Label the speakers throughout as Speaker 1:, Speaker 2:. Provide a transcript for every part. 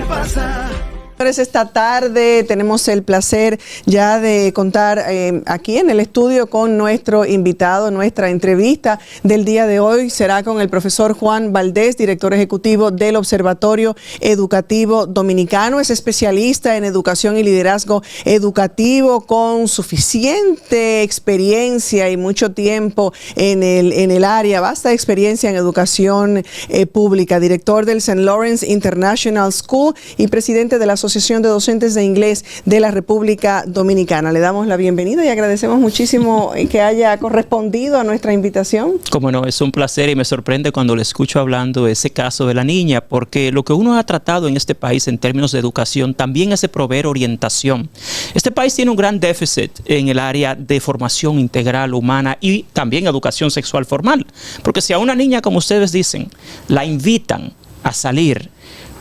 Speaker 1: pasa?
Speaker 2: Esta tarde tenemos el placer ya de contar aquí en el estudio con nuestro invitado. Nuestra entrevista del día de hoy será con el profesor Juan Valdés, director ejecutivo del Observatorio Educativo Dominicano. Es especialista en educación y liderazgo educativo con suficiente experiencia y mucho tiempo en el área, vasta experiencia en educación pública, director del St. Lawrence International School y presidente de la Asociación de Docentes de Inglés de la República Dominicana. Le damos la bienvenida y agradecemos muchísimo que haya correspondido a nuestra invitación.
Speaker 3: Como no, es un placer y me sorprende cuando le escucho hablando de ese caso de la niña, porque lo que uno ha tratado en este país en términos de educación también es de proveer orientación. Este país tiene un gran déficit en el área de formación integral humana y también educación sexual formal, porque si a una niña, como ustedes dicen, la invitan a salir,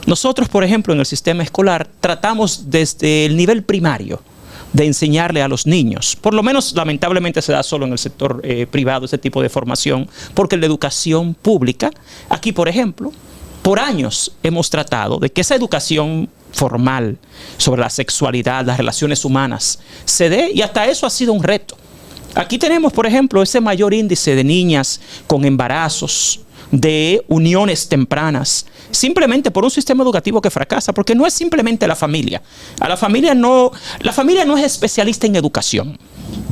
Speaker 3: nosotros, por ejemplo, en el sistema escolar tratamos desde el nivel primario de enseñarle a los niños. Por lo menos, lamentablemente, se da solo en el sector privado ese tipo de formación, porque en la educación pública, aquí, por ejemplo, por años hemos tratado de que esa educación formal sobre la sexualidad, las relaciones humanas, se dé, y hasta eso ha sido un reto. Aquí tenemos, por ejemplo, ese mayor índice de niñas con embarazos, de uniones tempranas, simplemente por un sistema educativo que fracasa, porque no es simplemente la familia. La familia no es especialista en educación.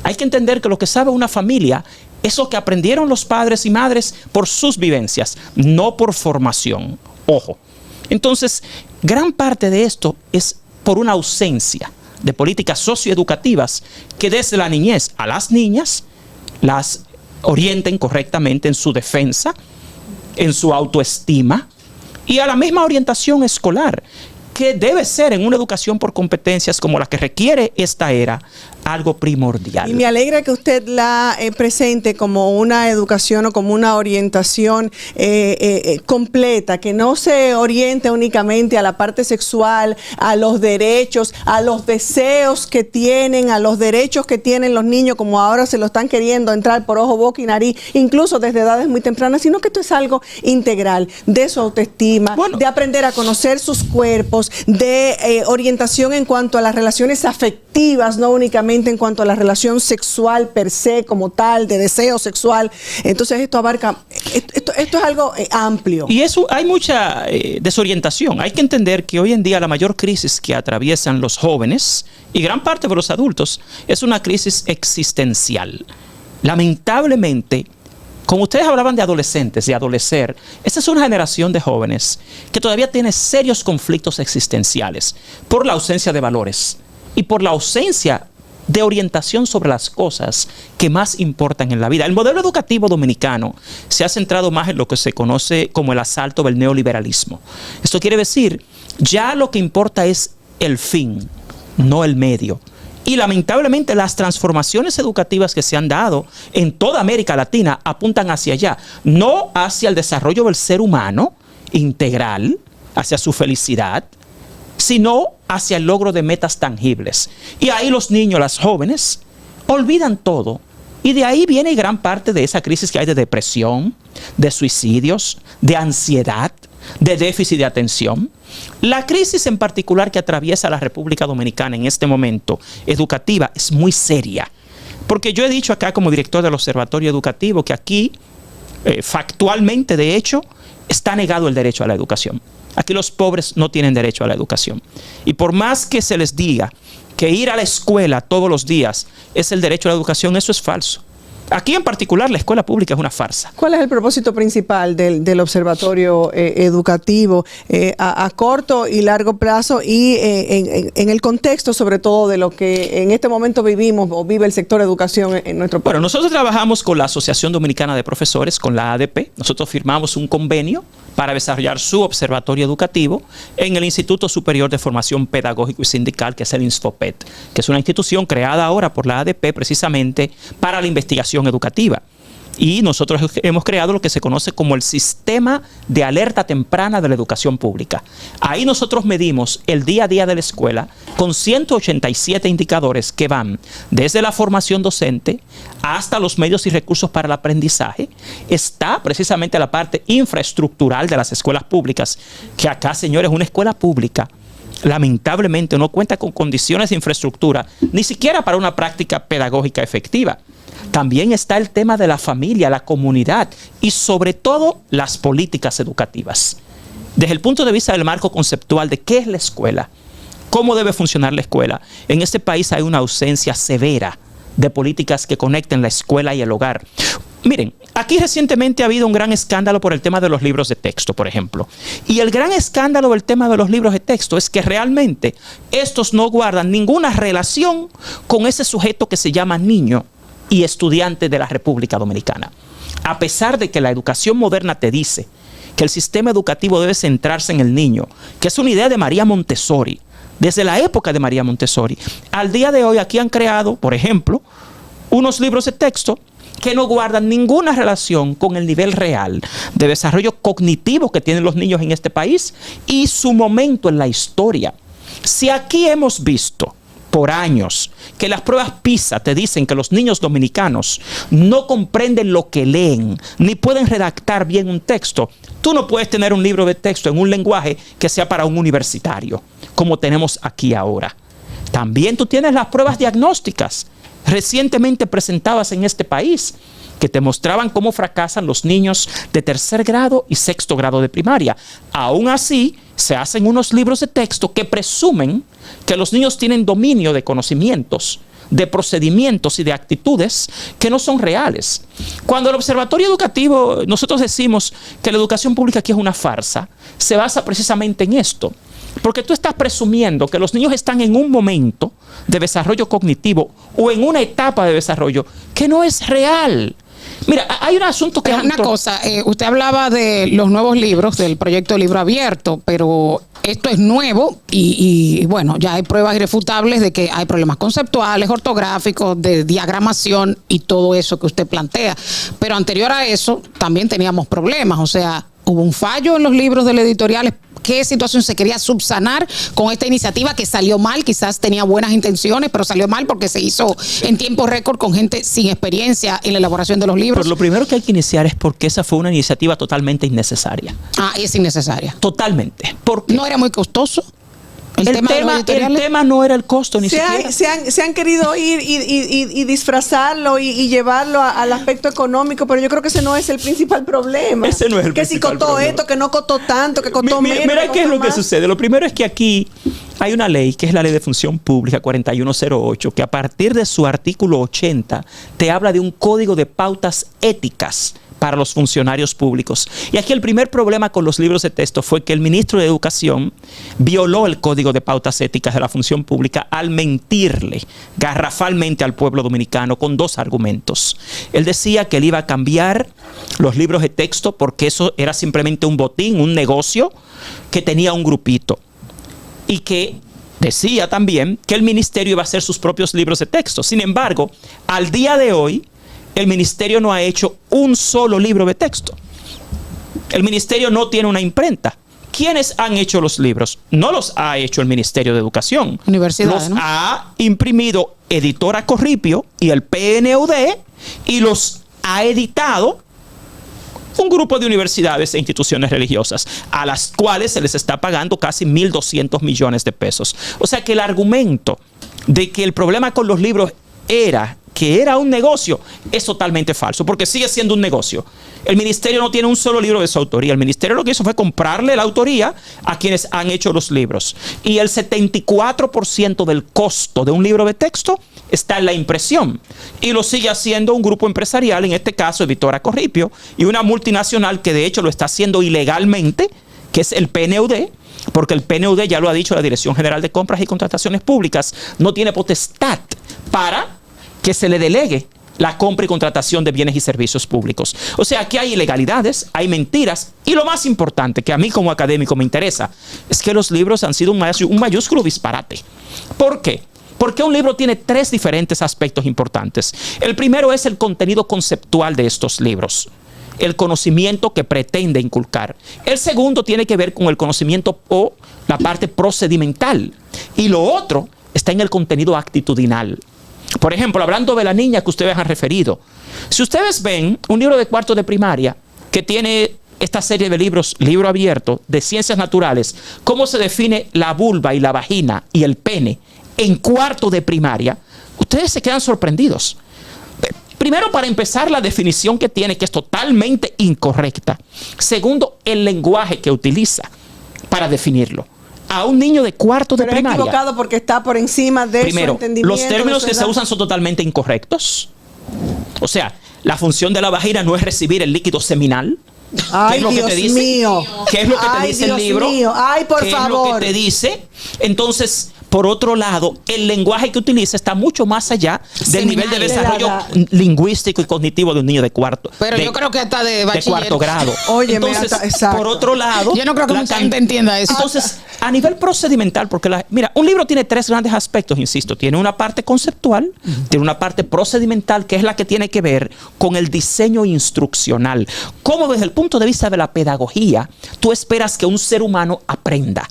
Speaker 3: Hay que entender que lo que sabe una familia es lo que aprendieron los padres y madres por sus vivencias, no por formación. Ojo. Entonces, gran parte de esto es por una ausencia de políticas socioeducativas que desde la niñez a las niñas las orienten correctamente en su defensa, en su autoestima y a la misma orientación escolar, que debe ser en una educación por competencias como la que requiere esta era, algo primordial.
Speaker 2: Y me alegra que usted la presente como una educación o como una orientación completa, que no se oriente únicamente a la parte sexual, a los derechos, a los deseos que tienen, a los derechos que tienen los niños, como ahora se lo están queriendo entrar por ojo, boca y nariz, incluso desde edades muy tempranas, sino que esto es algo integral de su autoestima, de aprender a conocer sus cuerpos, de orientación en cuanto a las relaciones afectivas, no únicamente en cuanto a la relación sexual per se como tal, de deseo sexual. Entonces esto abarca, esto es algo amplio.
Speaker 3: Y eso, hay mucha desorientación. Hay que entender que hoy en día la mayor crisis que atraviesan los jóvenes y gran parte de los adultos es una crisis existencial. Lamentablemente, como ustedes hablaban de adolescentes, de adolecer, esta es una generación de jóvenes que todavía tiene serios conflictos existenciales por la ausencia de valores y por la ausencia de orientación sobre las cosas que más importan en la vida. El modelo educativo dominicano se ha centrado más en lo que se conoce como el asalto del neoliberalismo. Esto quiere decir, ya lo que importa es el fin, no el medio. Y lamentablemente las transformaciones educativas que se han dado en toda América Latina apuntan hacia allá, no hacia el desarrollo del ser humano integral, hacia su felicidad, sino hacia el logro de metas tangibles. Y ahí los niños, las jóvenes, olvidan todo. Y de ahí viene gran parte de esa crisis que hay de depresión, de suicidios, de ansiedad, de déficit de atención. La crisis en particular que atraviesa la República Dominicana en este momento educativa es muy seria. Porque yo he dicho acá como director del Observatorio Educativo que aquí, factualmente de hecho, está negado el derecho a la educación. Aquí los pobres no tienen derecho a la educación. Y por más que se les diga que ir a la escuela todos los días es el derecho a la educación, eso es falso. Aquí en particular la escuela pública es una farsa.
Speaker 2: ¿Cuál es el propósito principal del observatorio educativo a corto y largo plazo y en el contexto sobre todo de lo que en este momento vivimos o vive el sector educación en nuestro país?
Speaker 3: Bueno, nosotros trabajamos con la Asociación Dominicana de Profesores, con la ADP. Nosotros firmamos un convenio para desarrollar su observatorio educativo en el Instituto Superior de Formación Pedagógico y Sindical, que es el INSFOPED, que es una institución creada ahora por la ADP precisamente para la investigación educativa. Y nosotros hemos creado lo que se conoce como el Sistema de Alerta Temprana de la Educación Pública. Ahí nosotros medimos el día a día de la escuela con 187 indicadores que van desde la formación docente hasta los medios y recursos para el aprendizaje. Está precisamente la parte infraestructural de las escuelas públicas, que acá, señores, una escuela pública lamentablemente no cuenta con condiciones de infraestructura, ni siquiera para una práctica pedagógica efectiva. También está el tema de la familia, la comunidad y sobre todo las políticas educativas. Desde el punto de vista del marco conceptual de qué es la escuela, cómo debe funcionar la escuela, en este país hay una ausencia severa de políticas que conecten la escuela y el hogar. Miren, aquí recientemente ha habido un gran escándalo por el tema de los libros de texto, por ejemplo. Y el gran escándalo del tema de los libros de texto es que realmente estos no guardan ninguna relación con ese sujeto que se llama niño y estudiante de la República Dominicana. A pesar de que la educación moderna te dice que el sistema educativo debe centrarse en el niño, que es una idea de María Montessori, desde la época de María Montessori, al día de hoy aquí han creado, por ejemplo, unos libros de texto que no guardan ninguna relación con el nivel real de desarrollo cognitivo que tienen los niños en este país y su momento en la historia. Si aquí hemos visto por años que las pruebas PISA te dicen que los niños dominicanos no comprenden lo que leen, ni pueden redactar bien un texto, tú no puedes tener un libro de texto en un lenguaje que sea para un universitario, como tenemos aquí ahora. También tú tienes las pruebas diagnósticas recientemente presentadas en este país, que te mostraban cómo fracasan los niños de tercer grado y sexto grado de primaria. Aún así, se hacen unos libros de texto que presumen que los niños tienen dominio de conocimientos, de procedimientos y de actitudes que no son reales. Cuando el Observatorio Educativo, nosotros decimos que la educación pública aquí es una farsa, se basa precisamente en esto. Porque tú estás presumiendo que los niños están en un momento de desarrollo cognitivo o en una etapa de desarrollo que no es real. Mira, hay un asunto que...
Speaker 1: Una cosa, usted hablaba de los nuevos libros, del proyecto Libro Abierto, pero esto es nuevo y bueno, ya hay pruebas irrefutables de que hay problemas conceptuales, ortográficos, de diagramación y todo eso que usted plantea. Pero anterior a eso también teníamos problemas, o sea, hubo un fallo en los libros de la editorial. ¿Qué situación se quería subsanar con esta iniciativa que salió mal? Quizás tenía buenas intenciones, pero salió mal porque se hizo en tiempo récord con gente sin experiencia en la elaboración de los libros.
Speaker 3: Pero lo primero que hay que iniciar es porque esa fue una iniciativa totalmente innecesaria.
Speaker 1: Ah, es innecesaria.
Speaker 3: Totalmente. ¿Por qué?
Speaker 1: ¿No era muy costoso?
Speaker 3: El tema no era el costo ni siquiera.
Speaker 2: Se han querido ir y disfrazarlo y llevarlo al aspecto económico, pero yo creo que ese no es el principal problema.
Speaker 3: Ese no es el principal problema.
Speaker 2: Que si costó esto, que no costó tanto, que costó menos.
Speaker 3: Mira qué es lo que sucede. Lo primero es que aquí hay una ley, que es la Ley de Función Pública 4108, que a partir de su artículo 80 te habla de un código de pautas éticas para los funcionarios públicos. Y aquí el primer problema con los libros de texto fue que el ministro de Educación violó el Código de Pautas Éticas de la Función Pública al mentirle garrafalmente al pueblo dominicano con dos argumentos. Él decía que él iba a cambiar los libros de texto porque eso era simplemente un botín, un negocio que tenía un grupito. Y que decía también que el ministerio iba a hacer sus propios libros de texto. Sin embargo, al día de hoy, el ministerio no ha hecho un solo libro de texto. El ministerio no tiene una imprenta. ¿Quiénes han hecho los libros? No los ha hecho el Ministerio de Educación.
Speaker 1: Universidades,
Speaker 3: los
Speaker 1: ¿no?
Speaker 3: ha imprimido Editora Corripio y el PNUD y los ha editado un grupo de universidades e instituciones religiosas a las cuales se les está pagando casi 1.200 millones de pesos. O sea que el argumento de que el problema con los libros era que era un negocio, es totalmente falso, porque sigue siendo un negocio. El ministerio no tiene un solo libro de su autoría. El ministerio lo que hizo fue comprarle la autoría a quienes han hecho los libros. Y el 74% del costo de un libro de texto está en la impresión. Y lo sigue haciendo un grupo empresarial, en este caso Editora Corripio, y una multinacional que de hecho lo está haciendo ilegalmente, que es el PNUD, porque el PNUD, ya lo ha dicho la Dirección General de Compras y Contrataciones Públicas, no tiene potestad para que se le delegue la compra y contratación de bienes y servicios públicos. O sea, aquí hay ilegalidades, hay mentiras, y lo más importante, que a mí como académico me interesa, es que los libros han sido un mayúsculo disparate. ¿Por qué? Porque un libro tiene tres diferentes aspectos importantes. El primero es el contenido conceptual de estos libros, el conocimiento que pretende inculcar. El segundo tiene que ver con el conocimiento o la parte procedimental. Y lo otro está en el contenido actitudinal. Por ejemplo, hablando de la niña que ustedes han referido, si ustedes ven un libro de cuarto de primaria que tiene esta serie de libros, Libro Abierto, de Ciencias Naturales, cómo se define la vulva y la vagina y el pene en cuarto de primaria, ustedes se quedan sorprendidos. Primero, para empezar, la definición que tiene, que es totalmente incorrecta. Segundo, el lenguaje que utiliza para definirlo. A un niño de cuarto de primaria.
Speaker 2: Pero es equivocado porque está por encima de su entendimiento.
Speaker 3: Los términos que se usan son totalmente incorrectos. O sea, la función de la vagina no es recibir el líquido seminal.
Speaker 2: Ay,
Speaker 3: ¿Qué es lo
Speaker 2: Dios
Speaker 3: que te dice?
Speaker 2: mío.
Speaker 3: ¿Qué es lo que te dice
Speaker 2: Dios
Speaker 3: el libro?
Speaker 2: mío. Ay, por
Speaker 3: ¿Qué
Speaker 2: favor.
Speaker 3: es lo que te dice? Entonces, por otro lado, el lenguaje que utiliza está mucho más allá del nivel de desarrollo lingüístico y cognitivo de un niño de cuarto.
Speaker 1: Pero yo creo que hasta de bachiller.
Speaker 3: De cuarto grado.
Speaker 2: Oye,
Speaker 3: entonces,
Speaker 2: exacto.
Speaker 3: por otro lado,
Speaker 1: yo no creo que mucha gente entienda eso.
Speaker 3: Entonces, a nivel procedimental, porque mira, un libro tiene tres grandes aspectos, insisto. Tiene una parte conceptual, tiene una parte procedimental, que es la que tiene que ver con el diseño instruccional. Cómo desde el punto de vista de la pedagogía, tú esperas que un ser humano aprenda.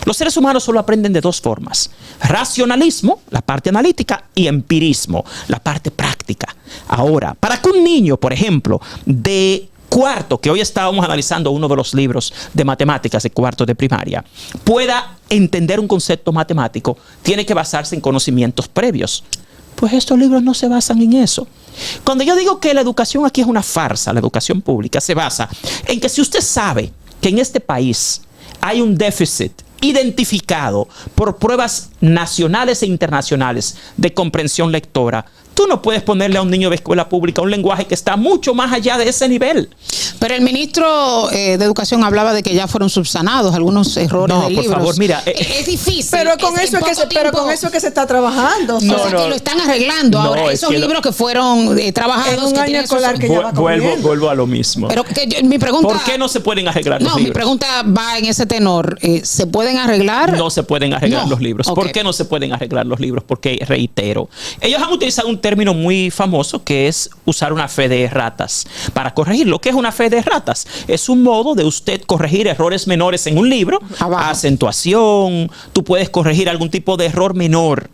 Speaker 3: Los seres humanos solo aprenden de dos formas: racionalismo, la parte analítica, y empirismo, la parte práctica. Ahora, para que un niño, por ejemplo, de cuarto, que hoy estábamos analizando uno de los libros de matemáticas de cuarto de primaria, pueda entender un concepto matemático, tiene que basarse en conocimientos previos. Pues estos libros no se basan en eso. Cuando yo digo que la educación aquí es una farsa, la educación pública se basa en que si usted sabe que en este país hay un déficit identificado por pruebas nacionales e internacionales de comprensión lectora, tú no puedes ponerle a un niño de escuela pública un lenguaje que está mucho más allá de ese nivel.
Speaker 1: Pero el ministro de Educación hablaba de que ya fueron subsanados algunos errores de libros.
Speaker 3: No, por favor, mira.
Speaker 1: Es difícil.
Speaker 2: Pero con eso es que se está trabajando.
Speaker 1: O sea, que lo están arreglando ahora. Esos libros que fueron trabajados.
Speaker 2: En un año escolar que ya va
Speaker 3: vuelvo a lo mismo.
Speaker 1: Pero mi pregunta,
Speaker 3: ¿por qué no se pueden arreglar los libros?
Speaker 1: No, mi pregunta va en ese tenor. ¿Se pueden arreglar?
Speaker 3: No se pueden arreglar los libros.
Speaker 1: Okay.
Speaker 3: ¿Por qué no se pueden arreglar los libros? Porque, reitero, ellos han utilizado un término muy famoso que es usar una fe de ratas para corregir. ¿Lo que es una fe de ratas? Es un modo de usted corregir errores menores en un libro.
Speaker 1: Abajo.
Speaker 3: Acentuación, tú puedes corregir algún tipo de error menor.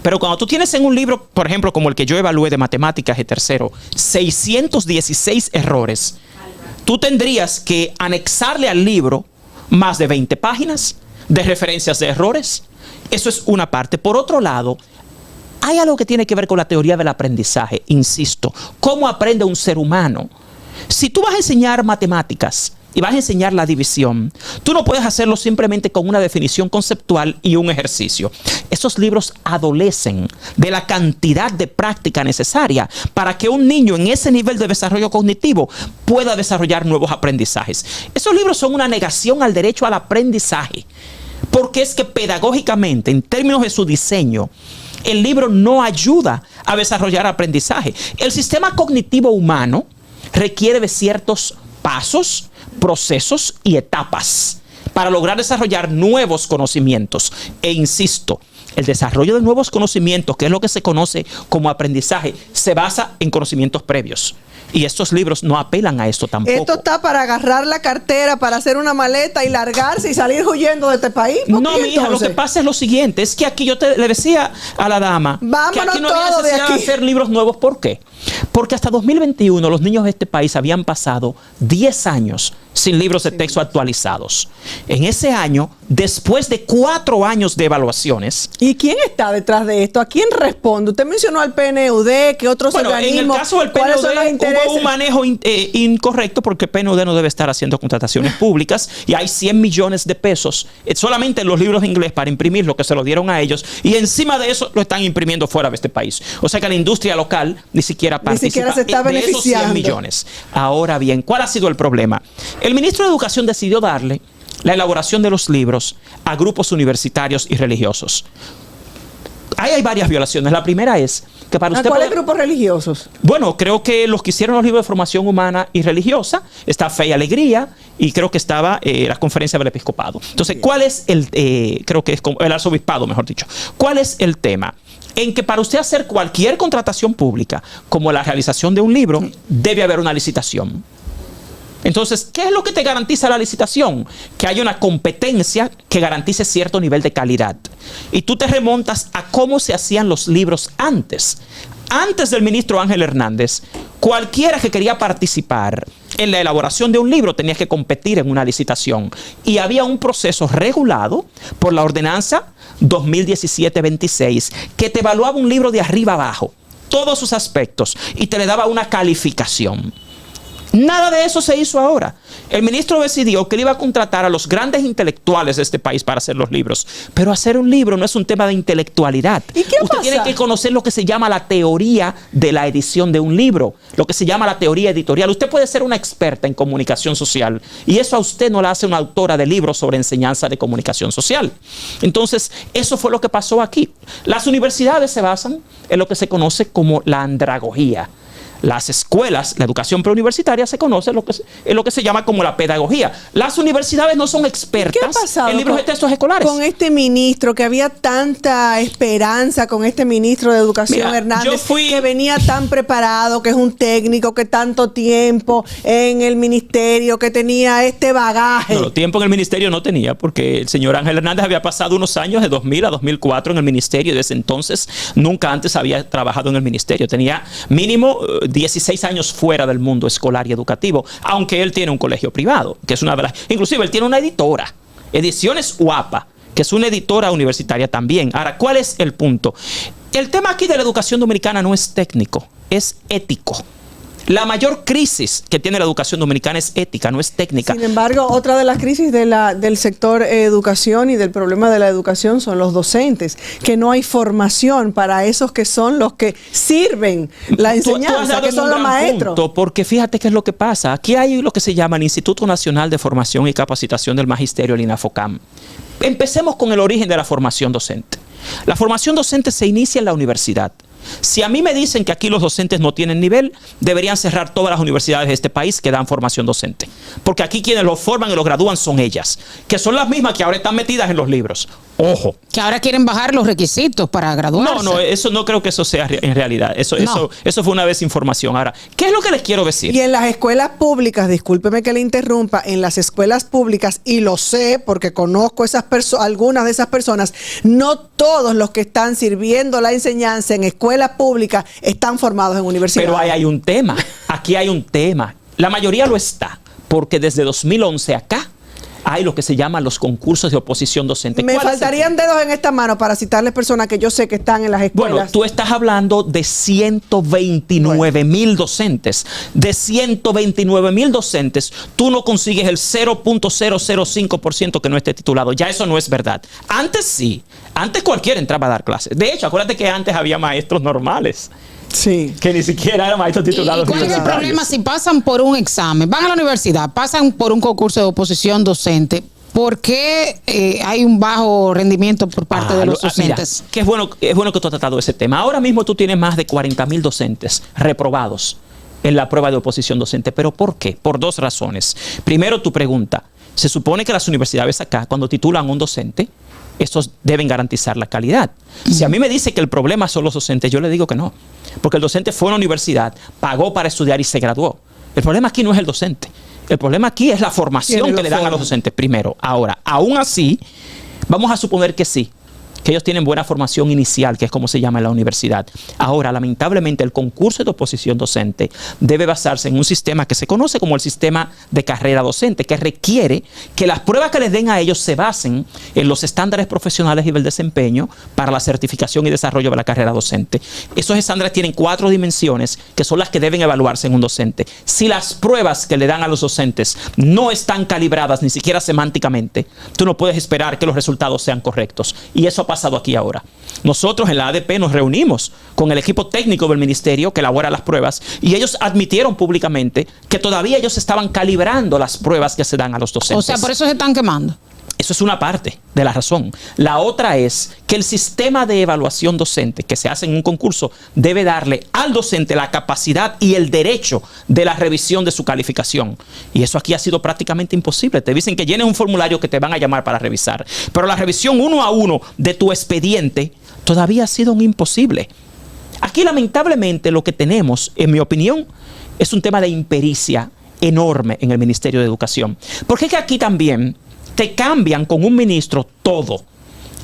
Speaker 3: Pero cuando tú tienes en un libro, por ejemplo, como el que yo evalué de matemáticas de tercero, 616 errores, tú tendrías que anexarle al libro más de 20 páginas de referencias de errores. Eso es una parte. Por otro lado, hay algo que tiene que ver con la teoría del aprendizaje. Insisto, ¿cómo aprende un ser humano? Si tú vas a enseñar matemáticas y vas a enseñar la división, tú no puedes hacerlo simplemente con una definición conceptual y un ejercicio. Esos libros adolecen de la cantidad de práctica necesaria para que un niño en ese nivel de desarrollo cognitivo pueda desarrollar nuevos aprendizajes. Esos libros son una negación al derecho al aprendizaje, porque es que pedagógicamente, en términos de su diseño, el libro no ayuda a desarrollar aprendizaje. El sistema cognitivo humano requiere de ciertos pasos, procesos y etapas para lograr desarrollar nuevos conocimientos. E insisto, el desarrollo de nuevos conocimientos, que es lo que se conoce como aprendizaje, se basa en conocimientos previos. Y estos libros no apelan a esto tampoco.
Speaker 2: Esto está para agarrar la cartera, para hacer una maleta y largarse y salir huyendo de este país.
Speaker 3: No, mi hija, lo que pasa es lo siguiente, es que aquí yo le decía a la dama que aquí no había necesidad de hacer libros nuevos. ¿Por qué? Porque hasta 2021 los niños de este país habían pasado 10 años sin libros de texto actualizados. En ese año, después de 4 años de evaluaciones.
Speaker 2: ¿Y quién está detrás de esto? ¿A quién responde? Usted mencionó al PNUD, ¿qué otros organismos?
Speaker 3: En el caso del PNUD hubo un manejo incorrecto, porque el PNUD no debe estar haciendo contrataciones públicas y hay 100 millones de pesos solamente en los libros de inglés para imprimir lo que se lo dieron a ellos, y encima de eso lo están imprimiendo fuera de este país. O sea que la industria local ni siquiera participa
Speaker 2: se está
Speaker 3: de esos 100 millones. Ahora bien, ¿cuál ha sido el problema? El ministro de Educación decidió darle la elaboración de los libros a grupos universitarios y religiosos. Ahí hay varias violaciones. La primera es que para usted...
Speaker 2: ¿Cuáles grupos religiosos?
Speaker 3: Bueno, creo que los que hicieron los libros de formación humana y religiosa, está Fe y Alegría, y creo que estaba la conferencia del episcopado. Entonces, ¿cuál es creo que es el arzobispado, mejor dicho. ¿Cuál es el tema? En que para usted hacer cualquier contratación pública, como la realización de un libro, debe haber una licitación. Entonces, ¿qué es lo que te garantiza la licitación? Que haya una competencia que garantice cierto nivel de calidad. Y tú te remontas a cómo se hacían los libros antes. Antes del ministro Ángel Hernández, Cualquiera que quería participar en la elaboración de un libro tenía que competir en una licitación. Y había un proceso regulado por la ordenanza 2017-26 que te evaluaba un libro de arriba abajo, todos sus aspectos, y te le daba una calificación. Nada de eso se hizo ahora. El ministro decidió que él iba a contratar a los grandes intelectuales de este país para hacer los libros. Pero hacer un libro no es un tema de intelectualidad.
Speaker 2: ¿Y qué
Speaker 3: Usted
Speaker 2: pasa?
Speaker 3: tiene que conocer lo que se llama la teoría de la edición de un libro, lo que se llama la teoría editorial. Usted puede ser una experta en comunicación social y eso a usted no la hace una autora de libros sobre enseñanza de comunicación social. Entonces, eso fue lo que pasó aquí. Las universidades se basan en lo que se conoce como la andragogía. Las escuelas, la educación preuniversitaria se conoce en lo que se llama como la pedagogía. Las universidades no son expertas en libros de textos escolares.
Speaker 2: Con este ministro, que había tanta esperanza con este ministro de Educación,
Speaker 3: Mira,
Speaker 2: Hernández, que venía tan preparado, que es un técnico, que tanto tiempo en el ministerio, que tenía este bagaje.
Speaker 3: No, tiempo en el ministerio no tenía, porque el señor Ángel Hernández había pasado unos años de 2000 a 2004 en el ministerio y desde entonces nunca antes había trabajado en el ministerio. Tenía mínimo 16 años fuera del mundo escolar y educativo, aunque él tiene un colegio privado, que es una de las... Inclusive él tiene una editora, Ediciones UAPA, que es una editora universitaria también. Ahora, ¿cuál es el punto? El tema aquí de la educación dominicana no es técnico, es ético. La mayor crisis que tiene la educación dominicana es ética, no es técnica.
Speaker 2: Sin embargo, otra de las crisis del sector educación y del problema de la educación son los docentes, que no hay formación para esos que son los que sirven la enseñanza, que son los maestros.
Speaker 3: Porque fíjate qué es lo que pasa. Aquí hay lo que se llama el Instituto Nacional de Formación y Capacitación del Magisterio, el INAFOCAM. Empecemos con el origen de la formación docente. La formación docente se inicia en la universidad. Si a mí me dicen que aquí los docentes no tienen nivel, deberían cerrar todas las universidades de este país que dan formación docente. Porque aquí quienes los forman y los gradúan son ellas, que son las mismas que ahora están metidas en los libros. Ojo.
Speaker 1: Que ahora quieren bajar los requisitos para graduarse.
Speaker 3: No, eso no creo que eso sea en realidad. Eso fue una desinformación. Ahora, ¿qué es lo que les quiero decir?
Speaker 2: Y en las escuelas públicas, discúlpeme que le interrumpa, en las escuelas públicas, y lo sé porque conozco algunas de esas personas, no todos los que están sirviendo la enseñanza en escuelas públicas están formados en universidades.
Speaker 3: Pero ahí hay un tema. Aquí hay un tema. La mayoría lo está, porque desde 2011 acá hay lo que se llaman los concursos de oposición docente.
Speaker 2: Me faltarían dedos en esta mano para citarles personas que yo sé que están en las escuelas.
Speaker 3: Bueno, tú estás hablando de 129,000 docentes. De 129,000 docentes, tú no consigues el 0.005% que no esté titulado. Ya eso no es verdad. Antes sí. Antes cualquiera entraba a dar clases. De hecho, acuérdate que antes había maestros normales.
Speaker 2: Sí.
Speaker 3: Que ni siquiera eran maestros titulados.
Speaker 1: ¿Y cuál es el problema si pasan por un examen, van a la universidad, pasan por un concurso de oposición docente? ¿Por qué hay un bajo rendimiento por parte de los docentes?
Speaker 3: Mira, que es bueno que tú has tratado ese tema. Ahora mismo tú tienes más de 40,000 docentes reprobados en la prueba de oposición docente. ¿Pero por qué? Por dos razones. Primero, tu pregunta. Se supone que las universidades acá, cuando titulan a un docente, estos deben garantizar la calidad. Si a mí me dice que el problema son los docentes, yo le digo que no. Porque el docente fue a una universidad, pagó para estudiar y se graduó. El problema aquí no es el docente. El problema aquí es la formación que le dan a los docentes primero. Ahora, aún así, vamos a suponer que sí, que ellos tienen buena formación inicial, que es como se llama en la universidad. Ahora, lamentablemente, el concurso de oposición docente debe basarse en un sistema que se conoce como el sistema de carrera docente, que requiere que las pruebas que les den a ellos se basen en los estándares profesionales y del desempeño para la certificación y desarrollo de la carrera docente. Esos estándares tienen 4 dimensiones que son las que deben evaluarse en un docente. Si las pruebas que le dan a los docentes no están calibradas ni siquiera semánticamente, tú no puedes esperar que los resultados sean correctos. Y eso ha pasado aquí ahora. Nosotros en la ADP nos reunimos con el equipo técnico del ministerio que elabora las pruebas y ellos admitieron públicamente que todavía ellos estaban calibrando las pruebas que se dan a los docentes.
Speaker 1: O sea, por eso se están quemando.
Speaker 3: Eso es una parte de la razón. La otra es que el sistema de evaluación docente que se hace en un concurso debe darle al docente la capacidad y el derecho de la revisión de su calificación. Y eso aquí ha sido prácticamente imposible. Te dicen que llenes un formulario que te van a llamar para revisar. Pero la revisión 1 a 1 de tu expediente todavía ha sido un imposible. Aquí lamentablemente lo que tenemos, en mi opinión, es un tema de impericia enorme en el Ministerio de Educación. Porque es que aquí también te cambian con un ministro todo.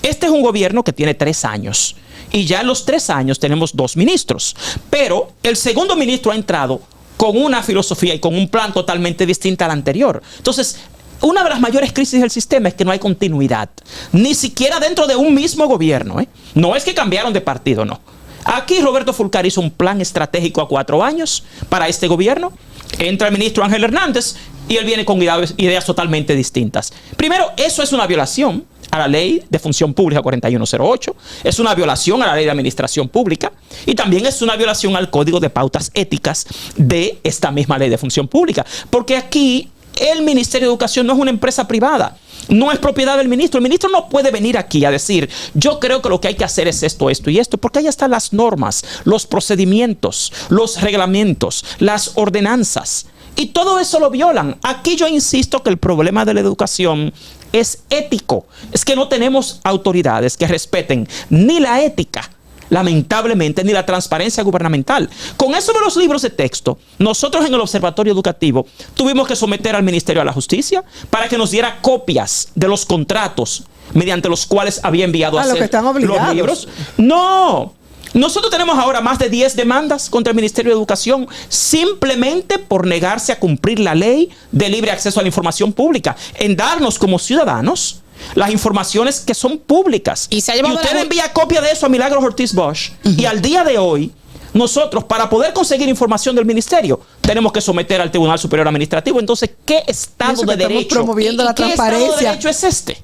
Speaker 3: Este es un gobierno que tiene 3 años. Y ya en los 3 años tenemos 2 ministros. Pero el segundo ministro ha entrado con una filosofía y con un plan totalmente distinto al anterior. Entonces, una de las mayores crisis del sistema es que no hay continuidad. Ni siquiera dentro de un mismo gobierno. No es que cambiaron de partido, no. Aquí Roberto Fulcar hizo un plan estratégico a 4 años para este gobierno. Entra el ministro Ángel Hernández y él viene con ideas totalmente distintas. Primero, eso es una violación a la ley de función pública 4108, es una violación a la ley de administración pública y también es una violación al código de pautas éticas de esta misma ley de función pública. Porque aquí el Ministerio de Educación no es una empresa privada, no es propiedad del ministro. El ministro no puede venir aquí a decir, yo creo que lo que hay que hacer es esto, esto y esto, porque ahí están las normas, los procedimientos, los reglamentos, las ordenanzas. Y todo eso lo violan. Aquí yo insisto que el problema de la educación es ético. Es que no tenemos autoridades que respeten ni la ética, lamentablemente, ni la transparencia gubernamental. Con eso de los libros de texto, nosotros en el Observatorio Educativo tuvimos que someter al Ministerio de la Justicia para que nos diera copias de los contratos mediante los cuales había enviado a hacer los libros. ¡No! Nosotros tenemos ahora más de 10 demandas contra el Ministerio de Educación simplemente por negarse a cumplir la ley de libre acceso a la información pública, en darnos como ciudadanos las informaciones que son públicas. Y usted envía copia de eso a Milagros Ortiz Bosch. Y al día de hoy, nosotros, para poder conseguir información del ministerio, tenemos que someter al Tribunal Superior Administrativo. Entonces, ¿qué Estado de Derecho?
Speaker 2: Promoviendo la transparencia.
Speaker 3: ¿Qué Estado de Derecho es este?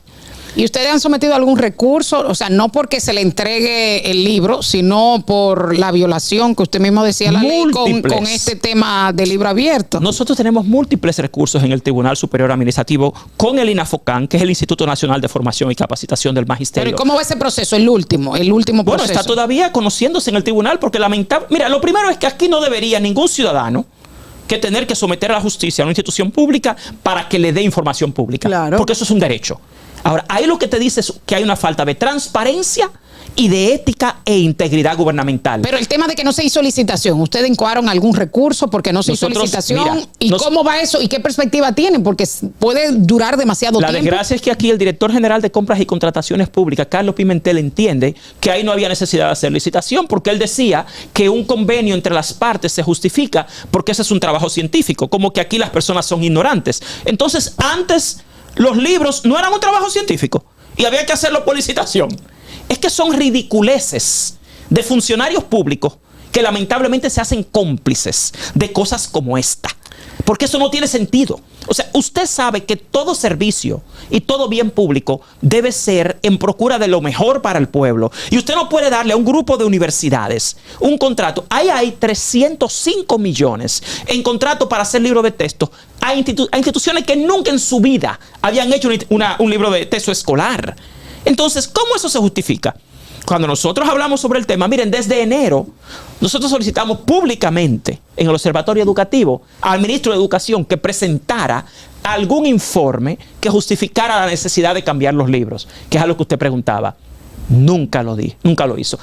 Speaker 1: ¿Y ustedes han sometido algún recurso? O sea, no porque se le entregue el libro, sino por la violación que usted mismo decía la ley con este tema de libro abierto. Nosotros tenemos múltiples recursos en el Tribunal Superior Administrativo con el INAFOCAN, que es el Instituto Nacional de Formación y Capacitación del Magisterio. ¿Pero y cómo va ese proceso? El último proceso. Bueno, está todavía conociéndose en el tribunal porque lamentable. Mira, lo primero es que aquí no debería ningún ciudadano que tener que someter a la justicia a una institución pública para que le dé información pública. Claro. Porque eso es un derecho. Ahora, ahí lo que te dice es que hay una falta de transparencia y de ética e integridad gubernamental. Pero el tema de que no se hizo licitación, ¿ustedes incoaron algún recurso porque no se hizo licitación? Mira, ¿y cómo va eso? ¿Y qué perspectiva tienen? Porque puede durar demasiado tiempo. La desgracia es que aquí el director general de Compras y Contrataciones Públicas, Carlos Pimentel, entiende que ahí no había necesidad de hacer licitación porque él decía que un convenio entre las partes se justifica porque ese es un trabajo científico, como que aquí las personas son ignorantes. Entonces, antes los libros no eran un trabajo científico y había que hacerlo por licitación. Es que son ridiculeces de funcionarios públicos que lamentablemente se hacen cómplices de cosas como esta. Porque eso no tiene sentido. O sea, usted sabe que todo servicio y todo bien público debe ser en procura de lo mejor para el pueblo. Y usted no puede darle a un grupo de universidades un contrato. Ahí hay 305 millones en contrato para hacer libros de texto a instituciones que nunca en su vida habían hecho un libro de texto escolar. Entonces, ¿cómo eso se justifica? Cuando nosotros hablamos sobre el tema, miren, desde enero, nosotros solicitamos públicamente en el Observatorio Educativo al ministro de Educación que presentara algún informe que justificara la necesidad de cambiar los libros, que es a lo que usted preguntaba. Nunca lo hizo.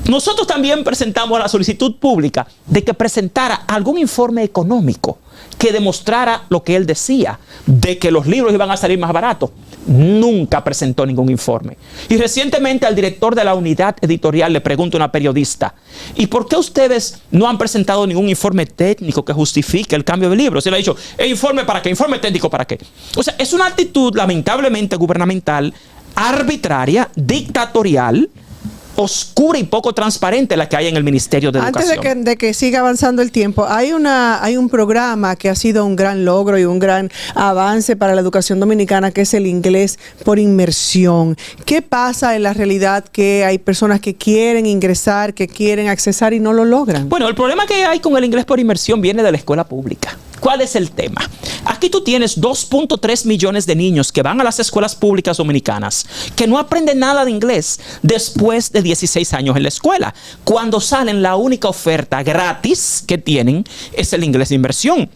Speaker 1: Nosotros también presentamos la solicitud pública de que presentara algún informe económico que demostrara lo que él decía, de que los libros iban a salir más baratos. Nunca presentó ningún informe. Y recientemente al director de la unidad editorial le pregunta una periodista, ¿y por qué ustedes no han presentado ningún informe técnico que justifique el cambio de libros? Y le ha dicho, ¿informe para qué? ¿Informe técnico para qué? O sea, es una actitud lamentablemente gubernamental, arbitraria, dictatorial, oscura y poco transparente la que hay en el Ministerio de Educación.
Speaker 2: Antes de que siga avanzando el tiempo, hay un programa que ha sido un gran logro y un gran avance para la educación dominicana, que es el inglés por inmersión. ¿Qué pasa en la realidad que hay personas que quieren ingresar, que quieren accesar y no lo logran?
Speaker 3: Bueno, el problema que hay con el inglés por inmersión viene de la escuela pública. ¿Cuál es el tema? Aquí tú tienes 2.3 millones de niños que van a las escuelas públicas dominicanas que no aprenden nada de inglés después de 16 años en la escuela. Cuando salen, la única oferta gratis que tienen es el inglés de inmersión.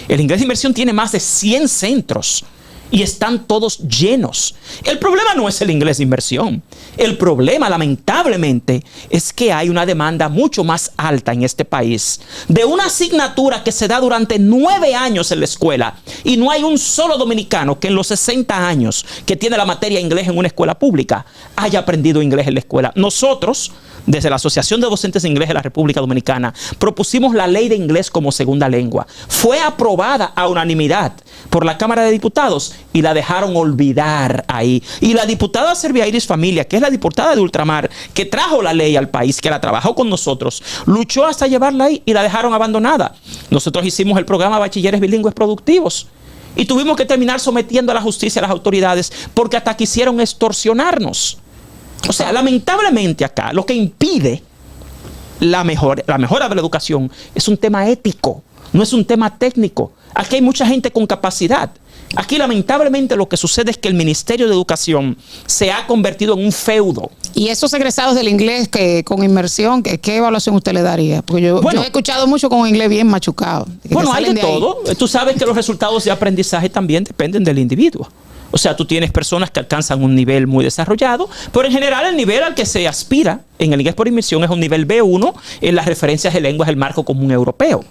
Speaker 3: El inglés de inmersión tiene más de 100 centros y están todos llenos. El problema no es el inglés de inmersión. El problema, lamentablemente, es que hay una demanda mucho más alta en este país de una asignatura que se da durante 9 años en la escuela, y no hay un solo dominicano que en los 60 años que tiene la materia inglés en una escuela pública haya aprendido inglés en la escuela. Nosotros, desde la Asociación de Docentes de Inglés de la República Dominicana, propusimos la ley de inglés como segunda lengua. Fue aprobada a unanimidad por la Cámara de Diputados y la dejaron olvidar ahí. Y la diputada Servia Iris Familia, que es la diputada de Ultramar, que trajo la ley al país, que la trabajó con nosotros, luchó hasta llevarla ahí y la dejaron abandonada. Nosotros hicimos el programa Bachilleres Bilingües Productivos y tuvimos que terminar sometiendo a la justicia a las autoridades porque hasta quisieron extorsionarnos. O sea, lamentablemente acá lo que impide la mejora de la educación es un tema ético, no es un tema técnico. Aquí hay mucha gente con capacidad. Aquí lamentablemente lo que sucede es que el Ministerio de Educación se ha convertido en un feudo.
Speaker 1: Y esos egresados del inglés que con inmersión, ¿qué evaluación usted le daría? Porque yo he escuchado mucho con un inglés bien machucado.
Speaker 3: Bueno, hay de todo. Tú sabes que los resultados de aprendizaje también dependen del individuo. O sea, tú tienes personas que alcanzan un nivel muy desarrollado, pero en general el nivel al que se aspira en el inglés por inmersión es un nivel B1 en las referencias de lenguas del marco común europeo,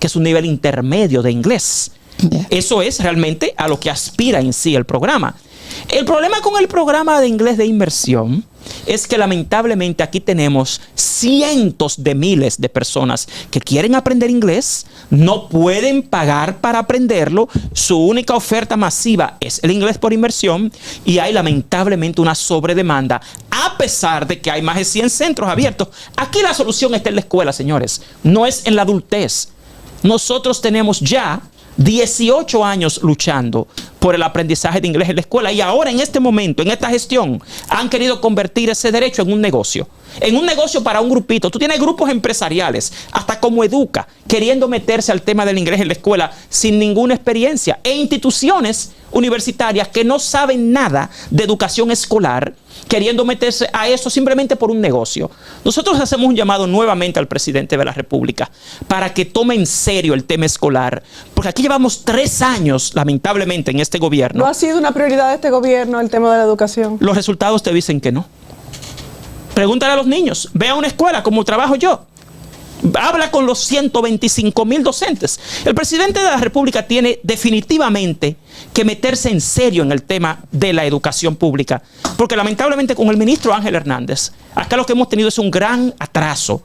Speaker 3: que es un nivel intermedio de inglés. Yeah. Eso es realmente a lo que aspira en sí el programa. El problema con el programa de inglés de inmersión es que lamentablemente aquí tenemos cientos de miles de personas que quieren aprender inglés, no pueden pagar para aprenderlo, su única oferta masiva es el inglés por inmersión y hay lamentablemente una sobredemanda a pesar de que hay más de 100 centros abiertos. Aquí la solución está en la escuela, señores, no es en la adultez. Nosotros tenemos ya 18 años luchando por el aprendizaje de inglés en la escuela y ahora en este momento, en esta gestión, han querido convertir ese derecho en un negocio para un grupito. Tú tienes grupos empresariales, hasta como Educa, queriendo meterse al tema del inglés en la escuela sin ninguna experiencia, e instituciones universitarias que no saben nada de educación escolar, queriendo meterse a eso simplemente por un negocio. Nosotros hacemos un llamado nuevamente al presidente de la República para que tome en serio el tema escolar, porque aquí llevamos 3 años, lamentablemente, en este gobierno.
Speaker 2: ¿No ha sido una prioridad de este gobierno el tema de la educación?
Speaker 3: Los resultados te dicen que no. Pregúntale a los niños, ve a una escuela como trabajo yo. Habla con los 125,000 docentes. El presidente de la República tiene definitivamente que meterse en serio en el tema de la educación pública, porque lamentablemente con el ministro Ángel Hernández, acá lo que hemos tenido es un gran atraso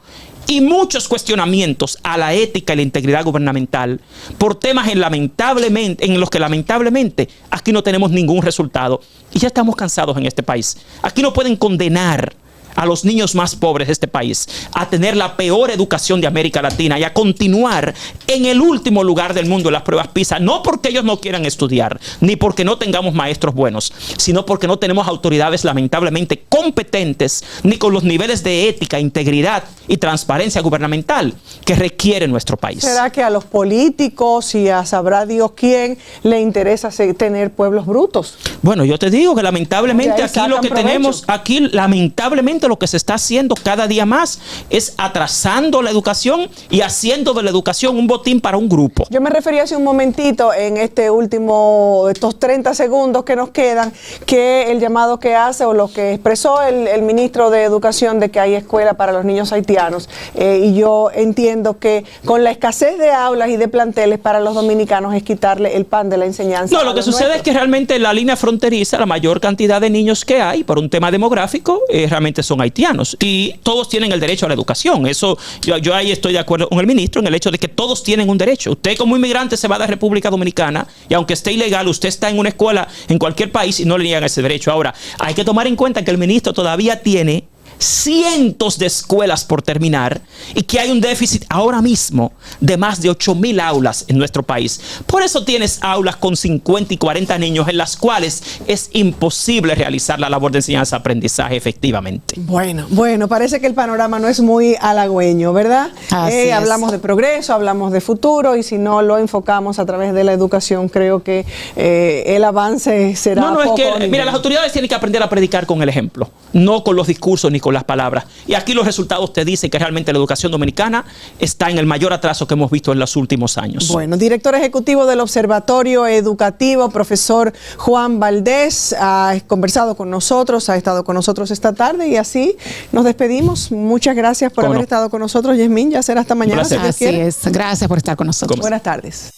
Speaker 3: y muchos cuestionamientos a la ética y la integridad gubernamental por temas en los que lamentablemente aquí no tenemos ningún resultado y ya estamos cansados en este país. Aquí no pueden condenar a los niños más pobres de este país a tener la peor educación de América Latina y a continuar en el último lugar del mundo en las pruebas PISA, no porque ellos no quieran estudiar, ni porque no tengamos maestros buenos, sino porque no tenemos autoridades lamentablemente competentes, ni con los niveles de ética, integridad y transparencia gubernamental que requiere nuestro país.
Speaker 2: ¿Será que a los políticos y a sabrá Dios quién le interesa tener pueblos brutos?
Speaker 3: Bueno, yo te digo que lamentablemente aquí lo que tenemos, aquí lamentablemente lo que se está haciendo cada día más es atrasando la educación y haciendo de la educación un botín para un grupo.
Speaker 2: Yo me refería hace un momentito en estos 30 segundos que nos quedan, que el llamado que hace o lo que expresó el ministro de Educación de que hay escuela para los niños haitianos. Y yo entiendo que con la escasez de aulas y de planteles para los dominicanos es quitarle el pan de la enseñanza.
Speaker 3: No, lo que sucede es que realmente en la línea fronteriza la mayor cantidad de niños que hay por un tema demográfico realmente son haitianos y todos tienen el derecho a la educación. Eso yo ahí estoy de acuerdo con el ministro en el hecho de que todos tienen un derecho. Usted como inmigrante se va de República Dominicana y aunque esté ilegal, usted está en una escuela en cualquier país y no le niegan ese derecho. Ahora, hay que tomar en cuenta que el ministro todavía tiene cientos de escuelas por terminar y que hay un déficit ahora mismo de más de 8,000 aulas en nuestro país. Por eso tienes aulas con 50 y 40 niños en las cuales es imposible realizar la labor de enseñanza-aprendizaje efectivamente.
Speaker 2: Bueno, parece que el panorama no es muy halagüeño, ¿verdad? Hablamos de progreso, hablamos de futuro y si no lo enfocamos a través de la educación, creo que el avance será poco.
Speaker 3: Mira, las autoridades tienen que aprender a predicar con el ejemplo, no con los discursos ni con las palabras. Y aquí los resultados te dicen que realmente la educación dominicana está en el mayor atraso que hemos visto en los últimos años.
Speaker 2: Bueno, director ejecutivo del Observatorio Educativo, profesor Juan Valdés, ha conversado con nosotros, ha estado con nosotros esta tarde y así nos despedimos. Muchas gracias por haber estado con nosotros, Yasmín. Ya será hasta mañana, si Dios
Speaker 1: Así
Speaker 2: quiere.
Speaker 1: es. Gracias por estar con nosotros.
Speaker 2: Buenas tardes.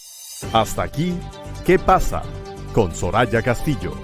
Speaker 4: Hasta aquí, ¿qué pasa? Con Soraya Castillo.